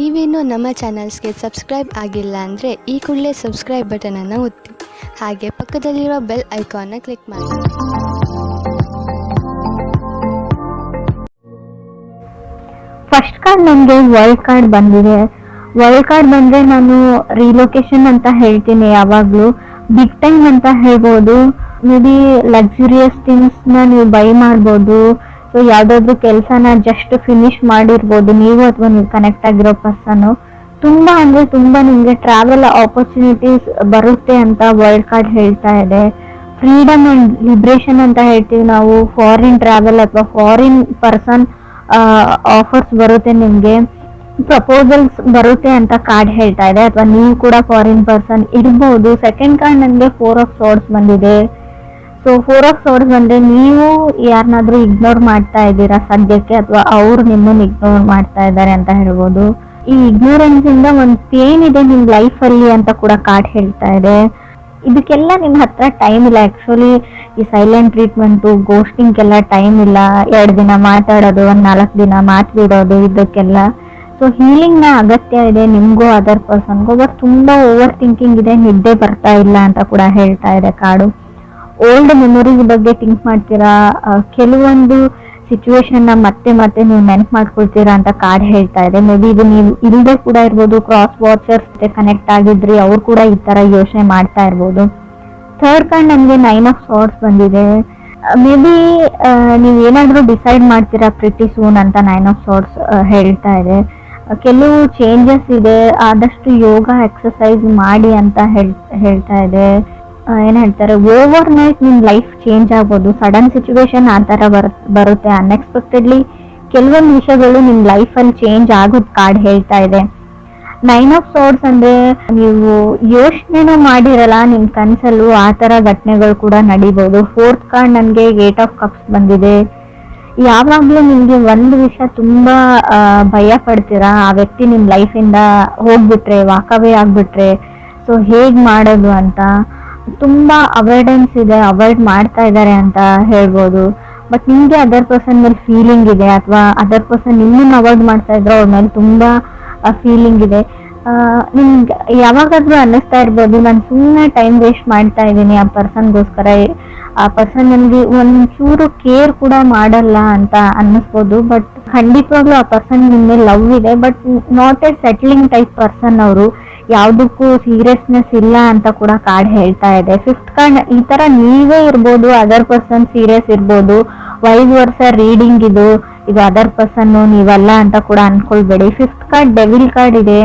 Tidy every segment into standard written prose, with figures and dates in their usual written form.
ನೀವೇನು ನಮ್ಮ ಚಾನಲ್ಸ್ಗೆ ಸಬ್ಸ್ಕ್ರೈಬ್ ಆಗಿಲ್ಲ ಅಂದರೆ ಈ ಕೂಡಲೇ ಸಬ್ಸ್ಕ್ರೈಬ್ ಬಟನನ್ನು ಒತ್ತಿ, ಹಾಗೆ ಪಕ್ಕದಲ್ಲಿರುವ ಬೆಲ್ ಐಕಾನ್ನ ಕ್ಲಿಕ್ ಮಾಡಿ. ಫಸ್ಟ್ ಕಾರ್ಡ್ ನನಗೆ ವರ್ಲ್ಡ್ ಕಾರ್ಡ್ ಬಂದಿದೆ. ವರ್ಲ್ಡ್ ಕಾರ್ಡ್ ಬಂದರೆ ನಾನು ರಿಲೊಕೇಶನ್ ಅಂತ ಹೇಳ್ತೀನಿ. ಯಾವಾಗಲೂ ಬಿಗ್ ಟೈಮ್ ಅಂತ ಹೇಳ್ಬೋದು. ಮೇ ಬಿ ಲಕ್ಸುರಿಯಸ್ ಥಿಂಗ್ಸ್ನ ನೀವು ಬೈ ಮಾಡ್ಬೋದು. ಸೊ ಯಾವುದಾದ್ರೂ ಕೆಲಸನ ಜಸ್ಟ್ ಫಿನಿಶ್ ಮಾಡಿರ್ಬೋದು ನೀವು ಅಥವಾ ನೀವು ಕನೆಕ್ಟ್ ಆಗಿರೋ ಪರ್ಸನ್ನು. ತುಂಬ ಅಂದರೆ ತುಂಬ ನಿಮಗೆ ಟ್ರಾವೆಲ್ ಆಪರ್ಚುನಿಟೀಸ್ ಬರುತ್ತೆ ಅಂತ ವರ್ಲ್ಡ್ ಕಾರ್ಡ್ ಹೇಳ್ತಾ ಇದೆ. ಫ್ರೀಡಮ್ ಆ್ಯಂಡ್ ಲಿಬ್ರೇಷನ್ ಅಂತ ಹೇಳ್ತೀವಿ ನಾವು. ಫಾರಿನ್ ಟ್ರಾವೆಲ್ ಅಥವಾ ಫಾರಿನ್ ಪರ್ಸನ್ ಆಫರ್ಸ್ ಬರುತ್ತೆ, ನಿಮಗೆ ಪ್ರಪೋಸಲ್ಸ್ ಬರುತ್ತೆ ಅಂತ ಕಾರ್ಡ್ ಹೇಳ್ತಾ ಇದೆ. ಅಥವಾ ನೀವು ಕೂಡ ಫಾರಿನ್ ಪರ್ಸನ್ ಇರ್ಬೋದು. ಸೆಕೆಂಡ್ ಕಾರ್ಡ್ ನನಗೆ 4 ಆಫ್ ಸೋರ್ಡ್ಸ್ ಬಂದಿದೆ. ಸೊ 4 ಆಫ್ ಸೋರ್ಡ್ಸ್ ಬಂದರೆ ನೀವು ಯಾರನ್ನಾದ್ರೂ ಇಗ್ನೋರ್ ಮಾಡ್ತಾ ಇದ್ದೀರಾ ಸದ್ಯಕ್ಕೆ, ಅಥವಾ ಅವ್ರು ನಿಮ್ಮನ್ನು ಇಗ್ನೋರ್ ಮಾಡ್ತಾ ಇದ್ದಾರೆ ಅಂತ ಹೇಳ್ಬೋದು. ಈ ಇಗ್ನೋರೆನ್ಸ್ ಇಂದ ಒಂದು ಪೇನ್ ಇದೆ ನಿಮ್ಮ ಲೈಫಲ್ಲಿ ಅಂತ ಕೂಡ ಕಾರ್ಡ್ ಹೇಳ್ತಾ ಇದೆ. ಇದಕ್ಕೆಲ್ಲ ನಿಮ್ಮ ಹತ್ರ ಟೈಮ್ ಇಲ್ಲ. ಆ್ಯಕ್ಚುಲಿ ಈ ಸೈಲೆಂಟ್ ಟ್ರೀಟ್ಮೆಂಟು, ಗೋಸ್ಟಿಂಗ್ಗೆಲ್ಲ ಟೈಮ್ ಇಲ್ಲ. 2 ದಿನ ಮಾತಾಡೋದು, ಒಂದು 4 ದಿನ ಮಾತು ಬಿಡೋದು, ಇದಕ್ಕೆಲ್ಲ. ಸೊ ಹೀಲಿಂಗ್ನ ಅಗತ್ಯ ಇದೆ ನಿಮಗೂ ಅದರ್ ಪರ್ಸನ್ಗೂ. ಬಟ್ ತುಂಬ ಓವರ್ ಥಿಂಕಿಂಗ್ ಇದೆ, ನಿದ್ದೆ ಬರ್ತಾ ಇಲ್ಲ ಅಂತ ಕೂಡ ಹೇಳ್ತಾ ಇದೆ ಕಾರ್ಡು. ಓಲ್ಡ್ ಮೆಮೊರೀಸ್ ಬಗ್ಗೆ ಥಿಂಕ್ ಮಾಡ್ತೀರಾ. ಕೆಲವೊಂದು ಸಿಚುವೇಶನ್ನ ಮತ್ತೆ ಮತ್ತೆ ನೀವು ನೆನಪು ಮಾಡ್ಕೊಳ್ತೀರಾ ಅಂತ ಕಾರ್ಡ್ ಹೇಳ್ತಾ ಇದೆ. ಮೇ ಬಿ ಇದು ನೀವು ಇಲ್ಲದೆ ಕೂಡ ಇರ್ಬೋದು. ಕ್ರಾಸ್ ವಾಚರ್ಸ್ ಜೊತೆ ಕನೆಕ್ಟ್ ಆಗಿದ್ರಿ, ಅವ್ರು ಕೂಡ ಈ ಥರ ಯೋಚನೆ ಮಾಡ್ತಾ ಇರ್ಬೋದು. ಥರ್ಡ್ ಕಾರ್ಡ್ ನನಗೆ 9 ಆಫ್ ಸಾರ್ಡ್ಸ್ ಬಂದಿದೆ. ಮೇ ಬಿ ನೀವು ಏನಾದರೂ ಡಿಸೈಡ್ ಮಾಡ್ತೀರಾ ಪ್ರಿಟಿ ಸೂನ್ ಅಂತ 9 ಆಫ್ ಸಾರ್ಡ್ಸ್ ಹೇಳ್ತಾ ಇದೆ. ಕೆಲವು ಚೇಂಜಸ್ ಇದೆ, ಆದಷ್ಟು ಯೋಗ ಎಕ್ಸಸೈಸ್ ಮಾಡಿ ಅಂತ ಹೇಳ್ತಾ ಇದೆ. ಏನು ಹೇಳ್ತಾರೆ, ಓವರ್ ನೈಟ್ ನಿಮ್ಮ ಲೈಫ್ ಚೇಂಜ್ ಆಗ್ಬೋದು. ಸಡನ್ ಸಿಚುವೇಶನ್ ಆ ಥರ ಬರುತ್ತೆ ಅನ್ಎಕ್ಸ್ಪೆಕ್ಟೆಡ್ಲಿ. ಕೆಲವೊಂದು ವಿಷಯಗಳು ನಿಮ್ಮ ಲೈಫಲ್ಲಿ ಚೇಂಜ್ ಆಗೋದು ಕಾರ್ಡ್ ಹೇಳ್ತಾ ಇದೆ. 9 ಆಫ್ ಸೋರ್ಡ್ಸ್ ಅಂದರೆ ನೀವು ಯೋಚನೆನೂ ಮಾಡಿರಲ್ಲ ನಿಮ್ಮ ಕನಸಲ್ಲೂ ಆ ಥರ ಘಟನೆಗಳು ಕೂಡ ನಡೀಬೋದು. ಫೋರ್ತ್ ಕಾರ್ಡ್ ನನಗೆ 8 ಆಫ್ ಕಪ್ಸ್ ಬಂದಿದೆ. ಯಾವಾಗಲೂ ನಿಮಗೆ ಒಂದು ವಿಷಯ ತುಂಬ ಭಯ ಪಡ್ತೀರಾ, ಆ ವ್ಯಕ್ತಿ ನಿಮ್ಮ ಲೈಫಿಂದ ಹೋಗ್ಬಿಟ್ರೆ, ವಾಕವೇ ಆಗಿಬಿಟ್ರೆ, ಸೊ ಹೇಗೆ ಮಾಡೋದು ಅಂತ ತುಂಬ ಅವಾಯ್ಡೆನ್ಸ್ ಇದೆ, ಅವಾಯ್ಡ್ ಮಾಡ್ತಾ ಇದ್ದಾರೆ ಅಂತ ಹೇಳ್ಬೋದು. ಬಟ್ ನಿಮಗೆ ಅದರ್ ಪರ್ಸನ್ ಮೇಲೆ ಫೀಲಿಂಗ್ ಇದೆ, ಅಥವಾ ಅದರ್ ಪರ್ಸನ್ ನಿಮ್ಮನ್ನು ಅವಾಯ್ಡ್ ಮಾಡ್ತಾ ಇದ್ರು, ಅವ್ರ ಮೇಲೆ ತುಂಬ ಫೀಲಿಂಗ್ ಇದೆ. ನಿಮ್ಗೆ ಯಾವಾಗಾದ್ರೂ ಅನ್ನಿಸ್ತಾ ಇರ್ಬೋದು, ನಾನು ಸುಮ್ಮನೆ ಟೈಮ್ ವೇಸ್ಟ್ ಮಾಡ್ತಾ ಇದ್ದೀನಿ ಆ ಪರ್ಸನ್ಗೋಸ್ಕರ, ಆ ಪರ್ಸನ್ ನನಗೆ ಒಂಚೂರು ಕೇರ್ ಕೂಡ ಮಾಡಲ್ಲ ಅಂತ ಅನ್ನಿಸ್ಬೋದು. ಬಟ್ ಖಂಡಿತವಾಗ್ಲೂ ಆ ಪರ್ಸನ್ ನಿಮ್ಮ ಮೇಲೆ ಲವ್ ಇದೆ, but not A settling type person ಅವರು. ಯಾವುದಕ್ಕೂ ಸೀರಿಯಸ್ನೆಸ್ ಇಲ್ಲ ಅಂತ ಕೂಡ ಕಾರ್ಡ್ ಹೇಳ್ತಾ ಇದೆ. ಫಿಫ್ತ್ ಕಾರ್ಡ್ ಈ ಥರ ನೀವೇ ಇರ್ಬೋದು, ಅದರ್ ಪರ್ಸನ್ ಸೀರಿಯಸ್ ಇರ್ಬೋದು. ವೈಸ್ ವರ್ಷ ರೀಡಿಂಗ್ ಇದು ಅದರ್ ಪರ್ಸನ್ನು ನೀವಲ್ಲ ಅಂತ ಕೂಡ ಅನ್ಕೊಳ್ಬೇಡಿ. ಫಿಫ್ತ್ ಕಾರ್ಡ್ ಡೆವಿಲ್ ಕಾರ್ಡ್ ಇದೆ.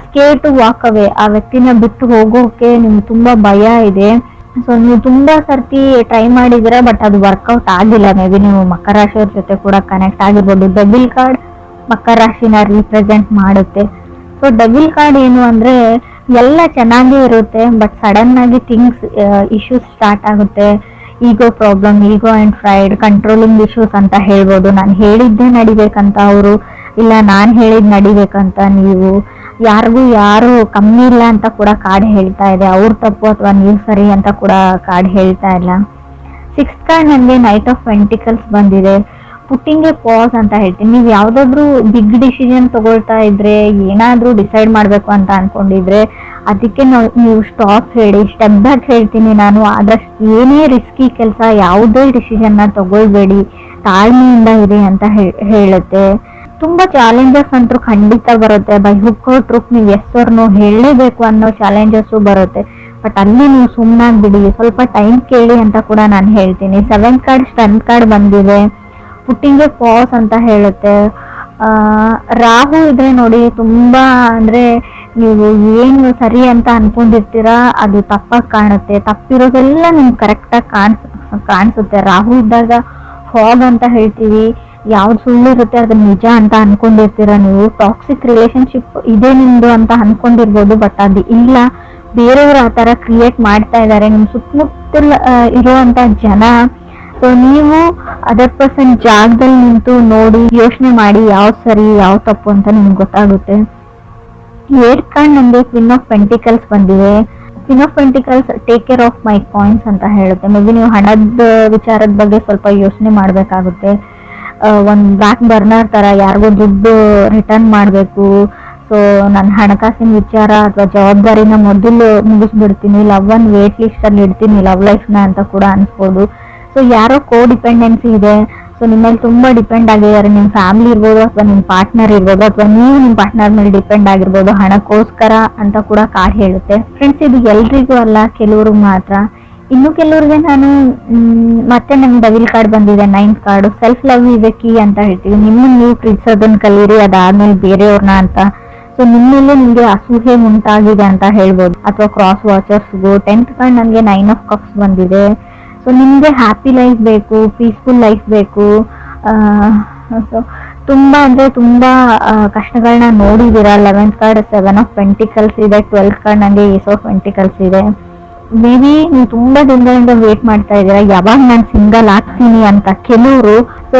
ಸ್ಕೇರ್ ಟು ವಾಕ್ ಅವೇ, ಆ ವ್ಯಕ್ತಿನ ಬಿಟ್ಟು ಹೋಗೋಕೆ ನಿಮ್ಗೆ ತುಂಬ ಭಯ ಇದೆ. ಸೊ ನೀವು ತುಂಬ ಸರ್ತಿ ಟ್ರೈ ಮಾಡಿದ್ದೀರಾ, ಬಟ್ ಅದು ವರ್ಕೌಟ್ ಆಗಿಲ್ಲ. ಮೇ ಬಿ ನೀವು ಮಕರ ರಾಶಿಯವ್ರ ಜೊತೆ ಕೂಡ ಕನೆಕ್ಟ್ ಆಗಿರ್ಬೋದು. ಡೆವಿಲ್ ಕಾರ್ಡ್ ಮಕರ ರಾಶಿನ ರೀಪ್ರೆಸೆಂಟ್ ಮಾಡುತ್ತೆ. ಸೊ ಡೆವಿಲ್ ಕಾರ್ಡ್ ಏನು ಅಂದರೆ ಎಲ್ಲ ಚೆನ್ನಾಗೇ ಇರುತ್ತೆ, ಬಟ್ ಸಡನ್ ಆಗಿ ಥಿಂಗ್ಸ್ ಇಶ್ಯೂಸ್ ಸ್ಟಾರ್ಟ್ ಆಗುತ್ತೆ. Ego problem, ego and pride, controlling issues ಅಂತ ಹೇಳ್ಬೋದು. ನಾನು ಹೇಳಿದ್ದೇ ನಡಿಬೇಕಂತ ಅವರು, ಇಲ್ಲ ನಾನು ಹೇಳಿದ್ ನಡಿಬೇಕಂತ ನೀವು. ಯಾರು ಕಮ್ಮಿ ಇಲ್ಲ ಅಂತ ಕೂಡ ಕಾರ್ಡ್ ಹೇಳ್ತಾ ಇದೆ. ಅವ್ರ ತಪ್ಪು ಅಥವಾ ನೀವು ಸರಿ ಅಂತ ಕೂಡ ಕಾರ್ಡ್ ಹೇಳ್ತಾ ಇಲ್ಲ. ಸಿಕ್ಸ್ತ್ ಕಾರ್ಡ್ ನನಗೆ ನೈಟ್ ಆಫ್ ಪೆಂಟಿಕಲ್ಸ್ ಬಂದಿದೆ. ಪುಟ್ಟಿಂಗ್ ಎ ಪಾಸ್ ಅಂತ ಹೇಳ್ತೀನಿ. ನೀವು ಯಾವುದಾದ್ರೂ ಬಿಗ್ ಡಿಸಿಷನ್ ತಗೊಳ್ತಾ ಇದ್ರೆ, ಏನಾದರೂ ಡಿಸೈಡ್ ಮಾಡಬೇಕು ಅಂತ ಅನ್ಕೊಂಡಿದ್ರೆ, ಅದಕ್ಕೆ ನೀವು ಸ್ಟಾಪ್ ಹೇಳಿ, ಸ್ಟೆಪ್ ಬ್ಯಾಕ್ ಹೇಳ್ತೀನಿ ನಾನು. ಆದಷ್ಟು ಏನೇ ರಿಸ್ಕಿ ಕೆಲಸ, ಯಾವುದೇ ಡಿಸಿಷನ್ನ ತಗೊಳ್ಬೇಡಿ, ತಾಳ್ಮೆಯಿಂದ ಇರಿ ಅಂತ ಹೇಳುತ್ತೆ. ತುಂಬ ಚಾಲೆಂಜಸ್ ಅಂತೂ ಖಂಡಿತ ಬರುತ್ತೆ. ಬೈ ಹುಕ್ ಔಟ್ ಟ್ರೂಕ್ ನೀವು ಎಸ್ ಆರ್ ನೋ ಹೇಳಲೇಬೇಕು ಅನ್ನೋ ಚಾಲೆಂಜಸ್ಸು ಬರುತ್ತೆ. ಬಟ್ ಅಲ್ಲಿ ನೀವು ಸುಮ್ಮನಾಗ್ಬಿಡಿ, ಸ್ವಲ್ಪ ಟೈಮ್ ಕೇಳಿ ಅಂತ ಕೂಡ ನಾನು ಹೇಳ್ತೀನಿ. 7th ಕಾರ್ಡ್ ಸ್ಟ್ರೆಂತ್ ಕಾರ್ಡ್ ಬಂದಿದೆ. ಪುಟ್ಟಿಂಗ್ ಎ ಪಾಸ್ ಅಂತ ಹೇಳುತ್ತೆ. ರಾಹು ಇದ್ರೆ ನೋಡಿ, ತುಂಬ ಅಂದರೆ ನೀವು ಏನು ಸರಿ ಅಂತ ಅನ್ಕೊಂಡಿರ್ತೀರಾ ಅದು ತಪ್ಪಾಗಿ ಕಾಣುತ್ತೆ. ತಪ್ಪಿರೋದೆಲ್ಲ ನಿಮ್ಗೆ ಕರೆಕ್ಟಾಗಿ ಕಾಣಿಸುತ್ತೆ. ರಾಹು ಇದ್ದಾಗ ಫಾಗ್ ಅಂತ ಹೇಳ್ತೀವಿ. ಯಾವ್ದು ಸುಳ್ಳು ಇರುತ್ತೆ ಅದು ನಿಜ ಅಂತ ಅನ್ಕೊಂಡಿರ್ತೀರ ನೀವು. ಟಾಕ್ಸಿಕ್ ರಿಲೇಶನ್ಶಿಪ್ ಇದೆ ನಿಮ್ದು ಅಂತ ಅನ್ಕೊಂಡಿರ್ಬೋದು, ಬಟ್ ಅದು ಇಲ್ಲ. ಬೇರೆಯವರು ಆ ಥರ ಕ್ರಿಯೇಟ್ ಮಾಡ್ತಾ ಇದ್ದಾರೆ ನಿಮ್ಮ ಸುತ್ತಮುತ್ತಲ ಇರುವಂಥ ಜನ. ಸೊ ನೀವು ಅದರ್ ಪರ್ಸನ್ ಜಾಗದಲ್ಲಿ ನಿಂತು ನೋಡಿ, ಯೋಚನೆ ಮಾಡಿ ಯಾವ್ದು ಸರಿ ಯಾವ ತಪ್ಪು ಅಂತ ನಿಮ್ಗೆ ಗೊತ್ತಾಗುತ್ತೆ. 8th ಕಾರ್ಡ್ ನನಗೆ ಕ್ವೀನ್ ಆಫ್ ಪೆಂಟಿಕಲ್ಸ್ ಬಂದಿದೆ. Queen of pentacles take care of my coins ಅಂತ ಹೇಳುತ್ತೆ. ಮೇ ಬಿ ನೀವು ಹಣದ ವಿಚಾರದ ಬಗ್ಗೆ ಸ್ವಲ್ಪ ಯೋಚನೆ ಮಾಡಬೇಕಾಗುತ್ತೆ. ಒಂದು ಬ್ಯಾಕ್ ಬರ್ನರ್ ಥರ ಯಾರಿಗೋ ದುಡ್ಡು ರಿಟರ್ನ್ ಮಾಡಬೇಕು, ಸೊ ನನ್ನ ಹಣಕಾಸಿನ ವಿಚಾರ ಅಥವಾ ಜವಾಬ್ದಾರಿನ ಮೊದಲು ಮುಗಿಸ್ಬಿಡ್ತೀನಿ, ಲವ್ ಅನ್ನು ವೇಟ್ ಲಿಸ್ಟಲ್ಲಿ ಇಡ್ತೀನಿ ಲವ್ ಲೈಫ್ನ ಅಂತ ಕೂಡ ಅನ್ಸ್ಬೋದು. ಸೊ ಯಾರೋ ಕೋ ಡಿಪೆಂಡೆನ್ಸಿ ಇದೆ, ಸೊ ನಿಮ್ಮಲ್ಲಿ ತುಂಬ ಡಿಪೆಂಡ್ ಆಗಿದ್ದಾರೆ. ನಿಮ್ಮ ಫ್ಯಾಮಿಲಿ ಇರ್ಬೋದು ಅಥವಾ ನಿಮ್ಮ ಪಾರ್ಟ್ನರ್ ಇರ್ಬೋದು ಅಥವಾ ನೀವು ನಿಮ್ಮ ಪಾರ್ಟ್ನರ್ ಮೇಲೆ ಡಿಪೆಂಡ್ ಆಗಿರ್ಬೋದು ಹಣಕ್ಕೋಸ್ಕರ ಅಂತ ಕೂಡ ಕಾರ್ಡ್ ಹೇಳುತ್ತೆ. ಫ್ರೆಂಡ್ಸ್, ಇದು ಎಲ್ರಿಗೂ ಅಲ್ಲ, ಕೆಲವ್ರಿಗೆ ಮಾತ್ರ. ಇನ್ನು ಕೆಲವ್ರಿಗೆ ನಾನು ಮತ್ತೆ ನಮ್ಗೆ ಡವಿಲ್ ಕಾರ್ಡ್ ಬಂದಿದೆ, 9th ಕಾರ್ಡು. ಸೆಲ್ಫ್ ಲವ್ ಇದೆ ಕೀ ಅಂತ ಹೇಳ್ತೀವಿ. ನಿಮ್ಮನ್ನು ನೀವು ಪ್ರೀತಿಸೋದನ್ನ ಕಲೀರಿ, ಅದಾದ್ಮೇಲೆ ಬೇರೆಯವ್ರನ್ನ ಅಂತ. ಸೊ ನಿಮ್ಮಲ್ಲೇ ನಿಮಗೆ ಅಸೂಹೆ ಉಂಟಾಗಿದೆ ಅಂತ ಹೇಳ್ಬೋದು. ಅಥವಾ ಕ್ರಾಸ್ ವಾಚರ್ಸ್ಗೂ 10th ಕಾರ್ಡ್ ನನಗೆ 9 ಆಫ್ ಕಪ್ಸ್ ಬಂದಿದೆ. ಸೊ ನಿಮಗೆ ಹ್ಯಾಪಿ ಲೈಫ್ ಬೇಕು, ಪೀಸ್ಫುಲ್ ಲೈಫ್ ಬೇಕು. ಸೊ ತುಂಬ ಅಂದರೆ ತುಂಬ ಕಷ್ಟಗಳನ್ನ ನೋಡಿದ್ದೀರಾ. 11th ಕಾರ್ಡ್ 7 ಆಫ್ ಪೆಂಟಿಕಲ್ಸ್ ಇದೆ, 12th ಕಾರ್ಡ್ ನನಗೆ ಏಸ್ ಆಫ್ ಪೆಂಟಿಕಲ್ಸ್ ಇದೆ. ಮೇ ಬಿ ನೀವು ತುಂಬ ದಿನಗಳಿಂದ ವೇಟ್ ಮಾಡ್ತಾ ಇದ್ದೀರಾ ಯಾವಾಗ ನಾನು ಸಿಂಗಲ್ ಆಗ್ತೀನಿ ಅಂತ ಕೆಲವರು. ಸೊ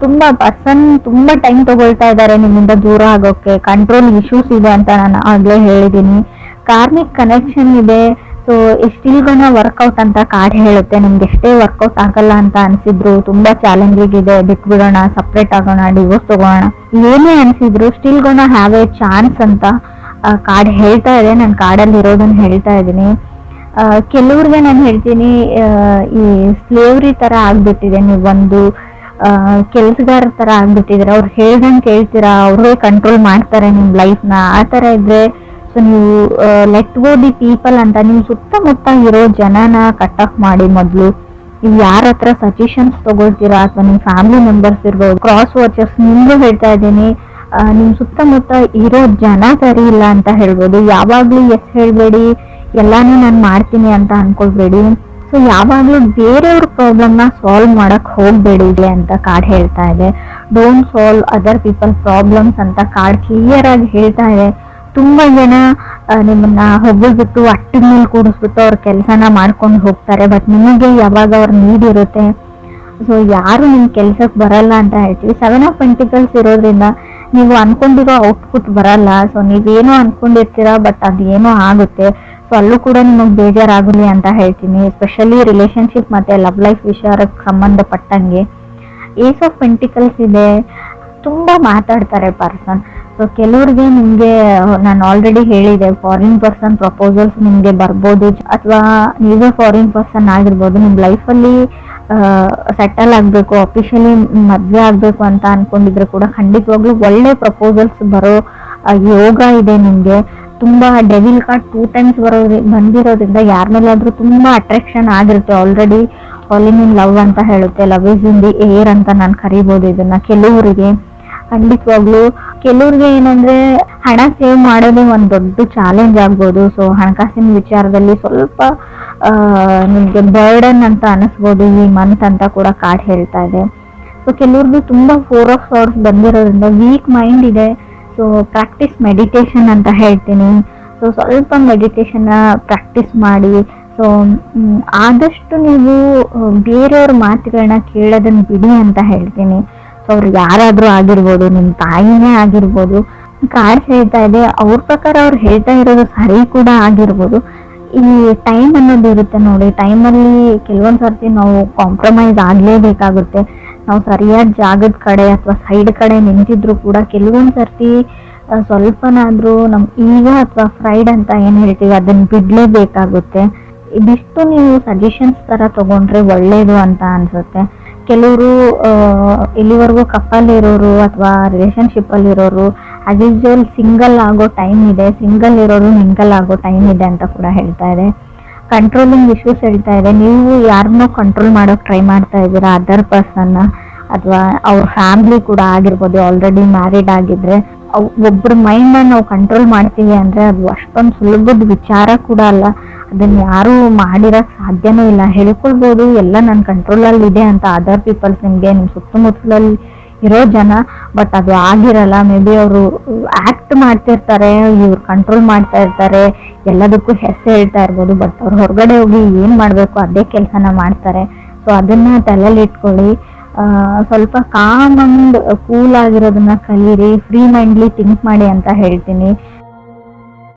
ತುಂಬ ಟೈಮ್ ತಗೊಳ್ತಾ ಇದ್ದಾರೆ ನಿಮ್ಮಿಂದ ದೂರ ಆಗೋಕ್ಕೆ. ಕಂಟ್ರೋಲ್ ಇಶ್ಯೂಸ್ ಇದೆ ಅಂತ ನಾನು ಆಗಲೇ ಹೇಳಿದ್ದೀನಿ. ಕಾರ್ಮಿಕ್ ಕನೆಕ್ಷನ್ ಇದೆ. ಸೊ ಸ್ಟಿಲ್ ಗೋನ ವರ್ಕೌಟ್ ಅಂತ ಕಾರ್ಡ್ ಹೇಳುತ್ತೆ. ನಿಮ್ಗೆ ಎಷ್ಟೇ ವರ್ಕೌಟ್ ಆಗಲ್ಲ ಅಂತ ಅನ್ಸಿದ್ರು, ತುಂಬಾ ಚಾಲೆಂಜಿಂಗ್ ಇದೆ, ಬಿಟ್ಬಿಡೋಣ, ಸಪ್ರೇಟ್ ಆಗೋಣ, ಡಿವೋರ್ಸ್ ತಗೋಣ, ಏನೇ ಅನ್ಸಿದ್ರು still gonna have a chance ಅಂತ ಕಾರ್ಡ್ ಹೇಳ್ತಾ ಇದೆ. ನಾನು ಕಾರ್ಡಲ್ಲಿ ಇರೋದನ್ನ ಹೇಳ್ತಾ ಇದ್ದೀನಿ. ಕೆಲವ್ರಿಗೆ ನಾನು ಹೇಳ್ತೀನಿ, ಈ ಸ್ಲೇವ್ರಿ ತರ ಆಗ್ಬಿಟ್ಟಿದೆ. ನೀವೊಂದು ಕೆಲಸಗಾರ ತರ ಆಗ್ಬಿಟ್ಟಿದ್ರೆ, ಅವ್ರು ಹೇಳ್ದಂಗೆ ಕೇಳ್ತೀರಾ, ಅವ್ರೇ ಕಂಟ್ರೋಲ್ ಮಾಡ್ತಾರೆ ನಿಮ್ ಲೈಫ್ನ. ಆ ತರ ಇದ್ರೆ ಸೊ ನೀವು ಲೆಟ್ ಗೋ ದಿ ಪೀಪಲ್ ಅಂತ ನಿಮ್ ಸುತ್ತಮುತ್ತ ಇರೋ ಜನನ ಕಟ್ ಆಫ್ ಮಾಡಿ. ಮೊದಲು ನೀವು ಯಾರ ಹತ್ರ ಸಜೆಷನ್ಸ್ ತಗೊಳ್ತೀರಾ ಅಥವಾ ನಿಮ್ಮ ಫ್ಯಾಮಿಲಿ ಮೆಂಬರ್ಸ್ ಇರ್ಬೋದು, ಕ್ರಾಸ್ ವಾಚರ್ಸ್, ನಿಮ್ಗೂ ಹೇಳ್ತಾ ಇದ್ದೀನಿ, ನಿಮ್ ಸುತ್ತಮುತ್ತ ಇರೋ ಜನ ಸರಿ ಇಲ್ಲ ಅಂತ ಹೇಳ್ಬೋದು. ಯಾವಾಗ್ಲೂ ಎಸ್ ಹೇಳ್ಬೇಡಿ, ಎಲ್ಲಾನು ನಾನು ಮಾಡ್ತೀನಿ ಅಂತ ಅನ್ಕೊಳ್ಬೇಡಿ. ಸೊ ಯಾವಾಗ್ಲೂ ಬೇರೆಯವ್ರ ಪ್ರಾಬ್ಲಮ್ನ ಸಾಲ್ವ್ ಮಾಡಕ್ ಹೋಗ್ಬೇಡಿ ಅಂತ ಕಾರ್ಡ್ ಹೇಳ್ತಾ ಇದೆ. Don't solve other people problems ಅಂತ ಕಾರ್ಡ್ ಕ್ಲಿಯರ್ ಆಗಿ ಹೇಳ್ತಾ ಇದೆ. ತುಂಬಾ ಜನ ನಿಮ್ಮನ್ನ ಹೊಗಳ್ಬಿಟ್ಟು ಅಟ್ಟಿದ ಮೇಲೆ ಕೂಡಿಸ್ಬಿಟ್ಟು ಅವ್ರ ಕೆಲಸನ ಮಾಡ್ಕೊಂಡು ಹೋಗ್ತಾರೆ. ಬಟ್ ನಿಮಗೆ ಯಾವಾಗ ಅವ್ರ ನೀಡ್ ಇರುತ್ತೆ, ಸೊ ಯಾರು ನಿಮ್ ಕೆಲ್ಸಕ್ಕೆ ಬರಲ್ಲ ಅಂತ ಹೇಳ್ತೀವಿ. 7 ಆಫ್ ಪೆಂಟಿಕಲ್ಸ್ ಇರೋದ್ರಿಂದ ನೀವು ಅನ್ಕೊಂಡಿರೋ ಔಟ್ಪುಟ್ ಬರಲ್ಲ. ಸೊ ನೀವೇನೋ ಅನ್ಕೊಂಡಿರ್ತೀರಾ, ಬಟ್ ಅದೇನೋ ಆಗುತ್ತೆ. ಸೊ ಅಲ್ಲೂ ಕೂಡ ನಿಮಗೆ ಬೇಜಾರಾಗಲಿ ಅಂತ ಹೇಳ್ತೀನಿ. ಎಸ್ಪೆಷಲಿ ರಿಲೇಶನ್ಶಿಪ್ ಮತ್ತೆ ಲವ್ ಲೈಫ್ ವಿಚಾರಕ್ಕೆ ಸಂಬಂಧಪಟ್ಟಂಗೆ. ಏಸ್ ಆಫ್ ಪೆಂಟಿಕಲ್ಸ್ ಇದೆ. ತುಂಬಾ ಮಾತಾಡ್ತಾರೆ ಪರ್ಸನ್. ಸೊ ಕೆಲವ್ರಿಗೆ ನಿಮ್ಗೆ ನಾನು ಆಲ್ರೆಡಿ ಹೇಳಿದೆ, ಫಾರಿನ್ ಪರ್ಸನ್ ಪ್ರಪೋಸಲ್ಸ್ ನಿಮ್ಗೆ ಬರ್ಬೋದು, ಅಥವಾ ನೀವೇ ಫಾರಿನ್ ಪರ್ಸನ್ ಆಗಿರ್ಬೋದು. ನಿಮ್ ಲೈಫಲ್ಲಿ ಸೆಟಲ್ ಆಗ್ಬೇಕು, ಅಫಿಷಿಯಲಿ ಮದ್ವೆ ಆಗ್ಬೇಕು ಅಂತ ಅನ್ಕೊಂಡಿದ್ರೆ ಕೂಡ ಖಂಡಿತವಾಗ್ಲೂ ಒಳ್ಳೆ ಪ್ರಪೋಸಲ್ಸ್ ಬರೋ ಯೋಗ ಇದೆ ನಿಮ್ಗೆ. ತುಂಬಾ ಡೆವಿಲ್ ಕಾರ್ಡ್ 2 ಟೈಮ್ಸ್ ಬಂದಿರೋದ್ರಿಂದ ಯಾರ ಮೇಲಾದ್ರೂ ತುಂಬಾ ಅಟ್ರಾಕ್ಷನ್ ಆಗಿರುತ್ತೆ. ಆಲ್ರೆಡಿ ಫಾಲಿಂಗ್ ಇನ್ ಲವ್ ಅಂತ ಹೇಳುತ್ತೆ. Love is in the air ಅಂತ ನಾನು ಕರಿಬಹುದು ಇದನ್ನ. ಕೆಲವರಿಗೆ ಖಂಡಿತವಾಗ್ಲು, ಕೆಲವ್ರಿಗೆ ಏನಂದ್ರೆ ಹಣ ಸೇವ್ ಮಾಡೋದೇ ಒಂದು ದೊಡ್ಡ ಚಾಲೆಂಜ್ ಆಗ್ಬೋದು. ಸೊ ಹಣಕಾಸಿನ ವಿಚಾರದಲ್ಲಿ ಸ್ವಲ್ಪ ನಿಮ್ಗೆ ಬರ್ಡನ್ ಅಂತ ಅನಿಸ್ಬೋದು ಈ ಮಂತ್ ಅಂತ ಕೂಡ ಕಾರ್ಡ್ ಹೇಳ್ತಾ ಇದೆ. ಸೊ ಕೆಲವ್ರದ್ದು ತುಂಬಾ 4 ಆಫ್ ಸಾರ್ಟ್ಸ್ ಬಂದಿರೋದ್ರಿಂದ ವೀಕ್ ಮೈಂಡ್ ಇದೆ. ಸೊ ಪ್ರಾಕ್ಟೀಸ್ ಮೆಡಿಟೇಷನ್ ಅಂತ ಹೇಳ್ತೀನಿ. ಸೊ ಸ್ವಲ್ಪ ಮೆಡಿಟೇಷನ್ ಪ್ರಾಕ್ಟೀಸ್ ಮಾಡಿ. ಸೊ ಆದಷ್ಟು ನೀವು ಬೇರೆಯವ್ರ ಮಾತುಗಳನ್ನ ಕೇಳೋದನ್ನ ಬಿಡಿ ಅಂತ ಹೇಳ್ತೀನಿ. ಸೊ ಅವ್ರು ಯಾರಾದ್ರೂ ಆಗಿರ್ಬೋದು, ನಿಮ್ಮ ತಾಯಿನೇ ಆಗಿರ್ಬೋದು. ಕಾರ್ಡ್ ಹೇಳ್ತಾ ಇದೆ, ಅವ್ರ ಪ್ರಕಾರ ಅವ್ರು ಹೇಳ್ತಾ ಇರೋದು ಸರಿ ಕೂಡ ಆಗಿರ್ಬೋದು. ಈ ಟೈಮ್ ಅನ್ನೋದು ಇರುತ್ತೆ ನೋಡಿ, ಟೈಮಲ್ಲಿ ಕೆಲವೊಂದು ಸರ್ತಿ ನಾವು ಕಾಂಪ್ರಮೈಸ್ ಆಗಲೇಬೇಕಾಗುತ್ತೆ. ನಾವು ಸರಿಯಾದ ಜಾಗದ ಕಡೆ ಅಥವಾ ಸೈಡ್ ಕಡೆ ನಿಂತಿದ್ರು ಕೂಡ ಕೆಲವೊಂದು ಸರ್ತಿ ಸ್ವಲ್ಪನಾದ್ರೂ ನಮ್ ಈಗ ಅಥವಾ ಫ್ರೈಡ್ ಅಂತ ಏನ್ ಹೇಳ್ತೀವಿ ಅದನ್ನ ಬಿಡ್ಲೇಬೇಕಾಗುತ್ತೆ. ಇದಿಷ್ಟು ನೀವು ಸಜೆಷನ್ಸ್ ತರ ತಗೊಂಡ್ರೆ ಒಳ್ಳೇದು ಅಂತ ಅನ್ಸುತ್ತೆ. ಕೆಲವರು ಇಲ್ಲಿವರೆಗೂ ಕಪಲ್ ಇರೋರು ಅಥವಾ ರಿಲೇಶನ್ಶಿಪ್ ಅಲ್ಲಿ ಇರೋರು ಆಸ್ ಯೂಶುವಲ್ ಸಿಂಗಲ್ ಆಗೋ ಟೈಮ್ ಇದೆ, ಸಿಂಗಲ್ ಇರೋರು ಮಿಂಗಲ್ ಆಗೋ ಟೈಮ್ ಇದೆ ಅಂತ ಕೂಡ ಹೇಳ್ತಾ ಇದೆ. ಕಂಟ್ರೋಲಿಂಗ್ ಇಶ್ಯೂಸ್ ಹೇಳ್ತಾ ಇದೆ. ನೀವು ಯಾರನ್ನೋ ಕಂಟ್ರೋಲ್ ಮಾಡೋಕೆ ಟ್ರೈ ಮಾಡ್ತಾ ಇದ್ದೀರಾ, ಅದರ್ ಪರ್ಸನ್ನ ಅಥವಾ ಅವ್ರ ಫ್ಯಾಮಿಲಿ ಕೂಡ ಆಗಿರ್ಬೋದು. ಆಲ್ರೆಡಿ ಮ್ಯಾರಿಡ್ ಆಗಿದ್ರೆ ಒಬ್ಬರ ಮೈಂಡ್ನ ನಾವು ಕಂಟ್ರೋಲ್ ಮಾಡ್ತೀವಿ ಅಂದ್ರೆ ಅದು ಅಷ್ಟೊಂದು ಸುಲಭದ ವಿಚಾರ ಕೂಡ ಅಲ್ಲ. ಅದನ್ನ ಯಾರು ಮಾಡಿರಕ್ ಸಾಧ್ಯನೂ ಇಲ್ಲ. ಹೇಳ್ಕೊಳ್ಬೋದು ಎಲ್ಲ ನನ್ನ ಕಂಟ್ರೋಲಲ್ಲಿ ಇದೆ ಅಂತ ಅದರ್ ಪೀಪಲ್ಸ್, ನಿಮಗೆ ನಿಮ್ಮ ಸುತ್ತಮುತ್ತಲಲ್ಲಿ ಇರೋ ಜನ, ಬಟ್ ಅದು ಆಗಿರಲ್ಲ. ಮೇ ಬಿ ಅವರು ಆಕ್ಟ್ ಮಾಡ್ತಿರ್ತಾರೆ, ಇವ್ರು ಕಂಟ್ರೋಲ್ ಮಾಡ್ತಾ ಇರ್ತಾರೆ, ಎಲ್ಲದಕ್ಕೂ ಹೆಸರು ಹೇಳ್ತಾ ಇರ್ಬೋದು, ಬಟ್ ಅವ್ರು ಹೊರಗಡೆ ಹೋಗಿ ಏನ್ ಮಾಡ್ಬೇಕು ಅದೇ ಕೆಲಸನ ಮಾಡ್ತಾರೆ. ಸೊ ಅದನ್ನ ತಲೆಯಲ್ಲಿ ಇಟ್ಕೊಳ್ಳಿ. ಸ್ವಲ್ಪ ಕಾಮ್ ಅಂಡ್ ಕೂಲ್ ಆಗಿರೋದನ್ನ ಕಲೀರಿ, ಫ್ರೀ ಮೈಂಡ್ಲಿ ಥಿಂಕ್ ಮಾಡಿ ಅಂತ ಹೇಳ್ತೀನಿ.